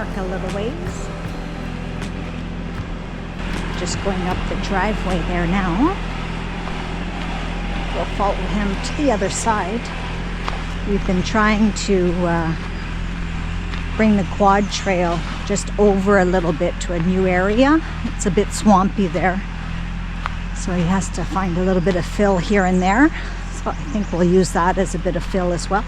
park a little ways. Just going up the driveway there now. We'll follow him to the other side. We've been trying to bring the quad trail just over a little bit to a new area. It's a bit swampy there, so he has to find a little bit of fill here and there. So I think we'll use that as a bit of fill as well.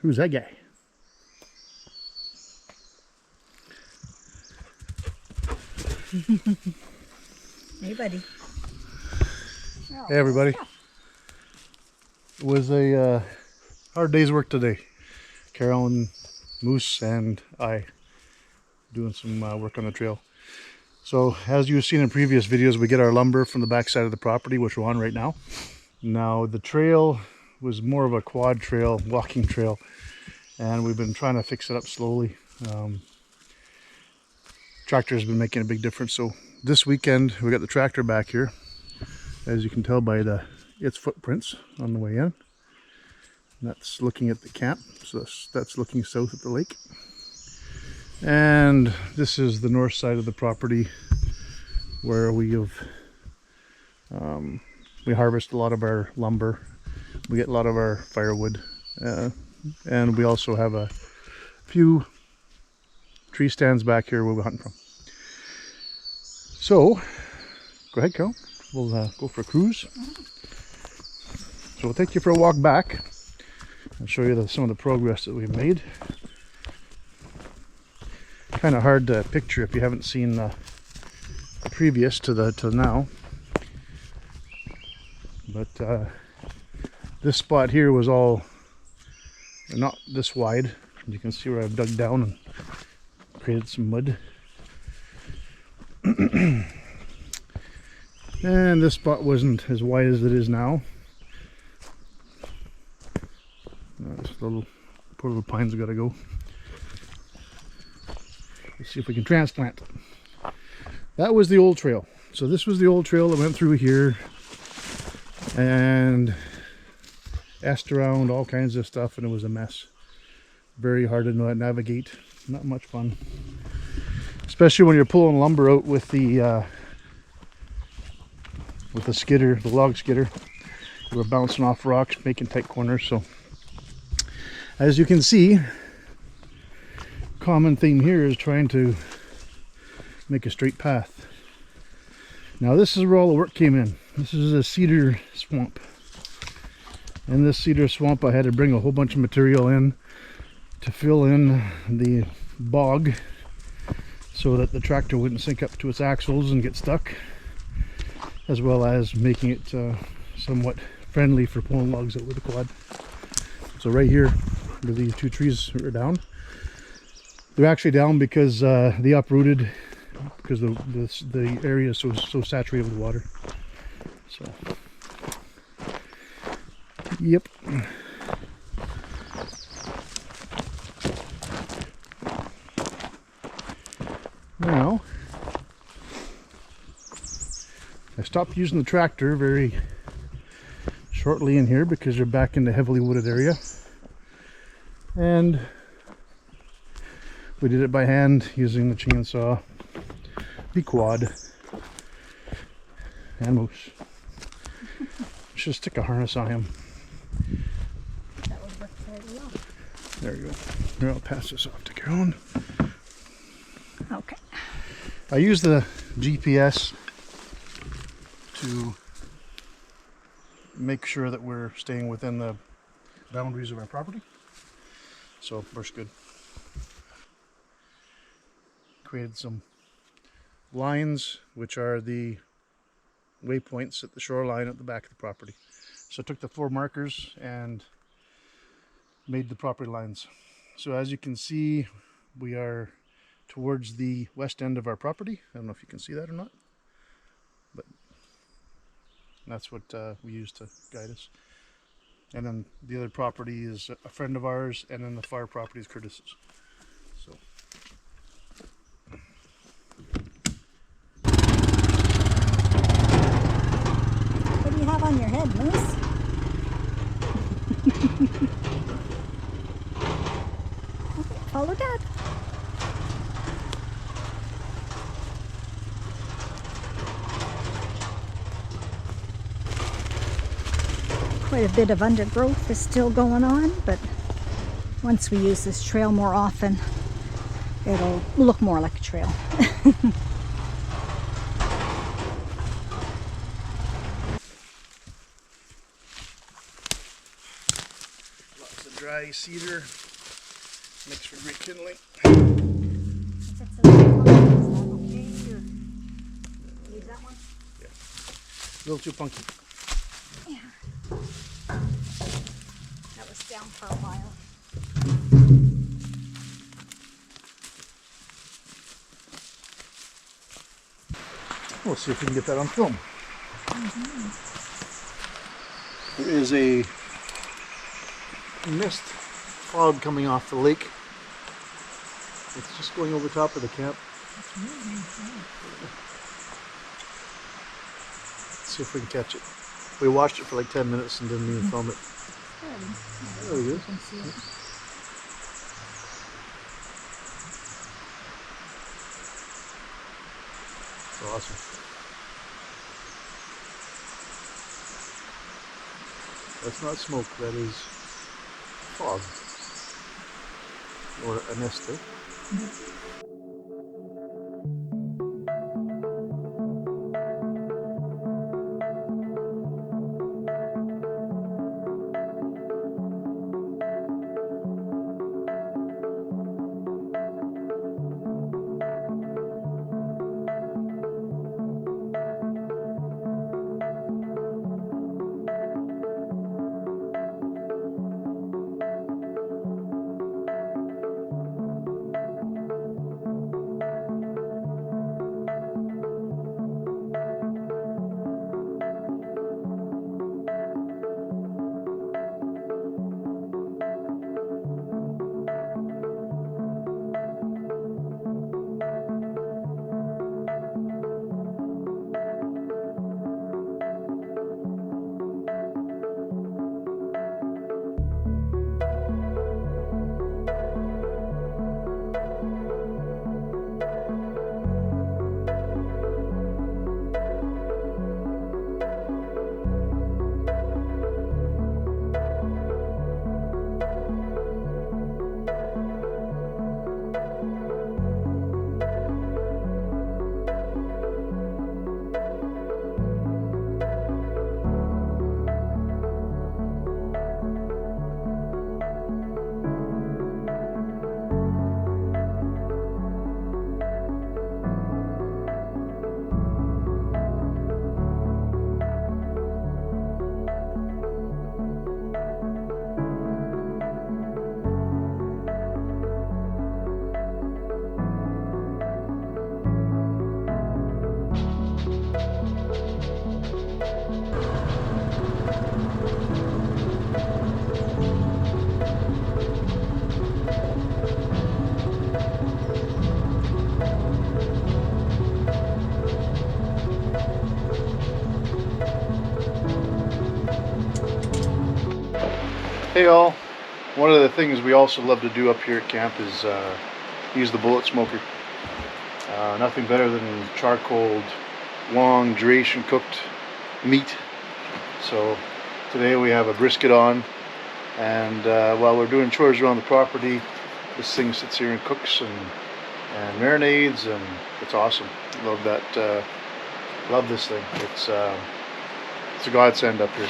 Who's that guy? Hey, buddy. Hey, everybody. It was a hard day's work today. Carol, Moose, and I doing some work on the trail. So, as you've seen in previous videos, we get our lumber from the back side of the property, which we're on right now. Now, the trail was more of a quad trail, walking trail, and we've been trying to fix it up slowly. Tractor has been making a big difference. So this weekend we got the tractor back here, as you can tell by its footprints on the way in. And that's looking at the camp, so that's looking south at the lake. And this is the north side of the property where we harvest a lot of our lumber. We get a lot of our firewood, and we also have a few tree stands back here where we're hunting from. So, go ahead, Carol. We'll go for a cruise. So we'll take you for a walk back and show you some of the progress that we've made. Kind of hard to picture if you haven't seen the previous to now. But this spot here was all not this wide. You can see where I've dug down and created some mud. And this spot wasn't as wide as it is now. This little poor little pines have got to go. Let's see if we can transplant. That was the old trail. So this was the old trail that went through here and asked around all kinds of stuff, and it was a mess. Very hard to navigate. Not much fun, especially when you're pulling lumber out with the skidder, the log skidder. We're bouncing off rocks, making tight corners. So as you can see, common theme here is trying to make a straight path. Now this is where all the work came in. This is a cedar swamp. In this cedar swamp I had to bring a whole bunch of material in to fill in the bog so that the tractor wouldn't sink up to its axles and get stuck, as well as making it somewhat friendly for pulling logs out with the quad. So right here, where these two trees are down, they're actually down because they uprooted because the area is so saturated with water. So, yep. Now, I stopped using the tractor very shortly in here because you're back in the heavily wooded area, and we did it by hand using the chainsaw, the quad, and Moose. Should stick a harness on him. That would work very well. There you go. Here, I'll pass this off to Carolyn. Okay. I use the GPS to make sure that we're staying within the boundaries of our property. So we're good. Created some lines, which are the waypoints at the shoreline at the back of the property. So I took the 4 markers and made the property lines. So as you can see, we are towards the west end of our property. I don't know if you can see that or not, but that's what we use to guide us. And then the other property is a friend of ours, and then the far property is Curtis's. So What do you have on your head, Moose? Okay, follow Dad. Quite a bit of undergrowth is still going on, but once we use this trail more often, it'll look more like a trail. lots of dry cedar makes for great kindling. If it's a little punky, is that okay? Or leave that one? Yeah, a little too punky. Yeah. That was down for a while. We'll see if we can get that on film. There is a mist fog coming off the lake. It's just going over top of the camp. Let's see if we can catch it. We watched it for like 10 minutes and didn't even film it. There we go. It's awesome. That's not smoke, that is fog. Or a mist, eh? Hey all, one of the things we also love to do up here at camp is use the bullet smoker. Nothing better than charcoal, long duration cooked meat. So today we have a brisket on, and while we're doing chores around the property, this thing sits here and cooks and marinades, and it's awesome. Love that. Love this thing. It's a godsend up here.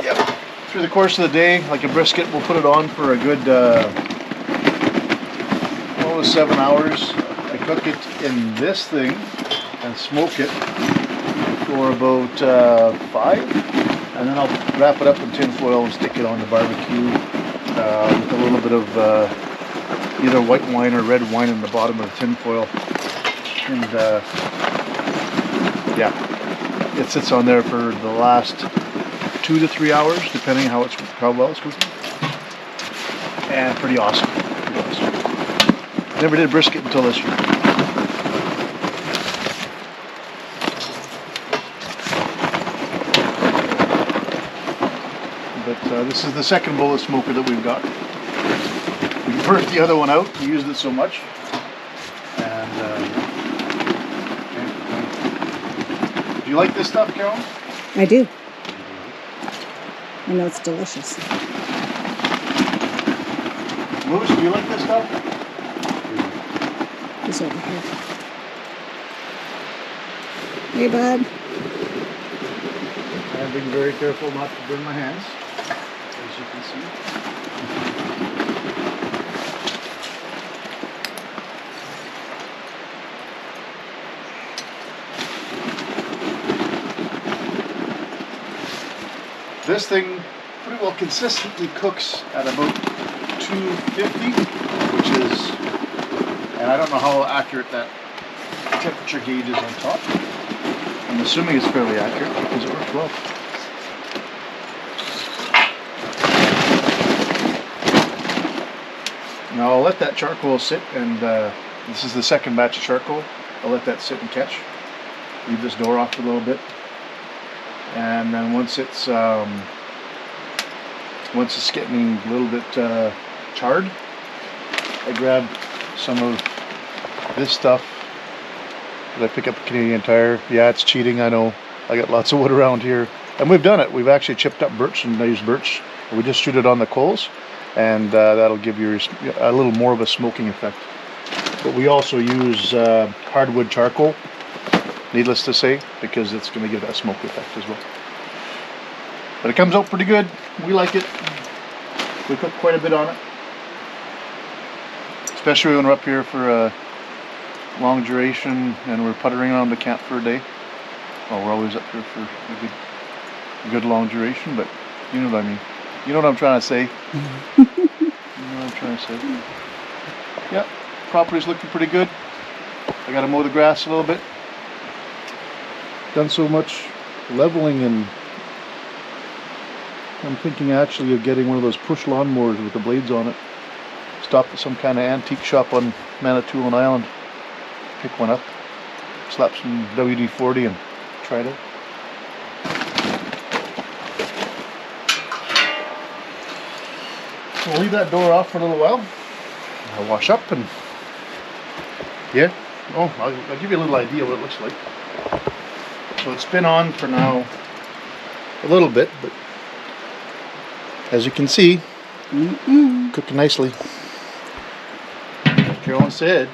Yep. Through the course of the day, like a brisket, we'll put it on for a good 7 hours. I cook it in this thing and smoke it for about 5, and then I'll wrap it up in tin foil and stick it on the barbecue with a little bit of either white wine or red wine in the bottom of the tin foil, and yeah, it sits on there for the last 2 to 3 hours, depending how well it's cooking, and pretty awesome. Never did brisket until this year. But this is the second bullet smoker that we've got. We burnt the other one out. We used it so much. And do you like this stuff, Carol? I do. I know it's delicious. Louis, do you like this stuff? He's over here. Hey, bud. I'm being very careful not to burn my hands, as you can see. This thing pretty well consistently cooks at about 250, which is, and I don't know how accurate that temperature gauge is on top. I'm assuming it's fairly accurate because it works well. Now I'll let that charcoal sit, and this is the second batch of charcoal. I'll let that sit and catch. Leave this door off a little bit. And then once it's getting a little bit charred, I grab some of this stuff that I pick up at Canadian Tire. Yeah, it's cheating, I know. I got lots of wood around here, and we've done it. We've actually chipped up birch, and I use birch. We just shoot it on the coals, and that'll give you a little more of a smoking effect. But we also use hardwood charcoal, needless to say, because it's going to give that smoke effect as well. But it comes out pretty good. We like it. We cook quite a bit on it, especially when we're up here for a long duration and we're puttering around the camp for a day. Well, we're always up here for a good long duration, but you know what I mean. You know what I'm trying to say. You know what I'm trying to say. Yeah, property's looking pretty good. I got to mow the grass a little bit. Done so much leveling, and I'm thinking actually of getting one of those push lawnmowers with the blades on it. Stop at some kind of antique shop on Manitoulin Island. Pick one up. Slap some WD-40 and try it out. So we'll leave that door off for a little while. I'll wash up and yeah. Oh, I'll give you a little idea what it looks like. So it's been on for now a little bit, but as you can see, cooking nicely. Carolyn said,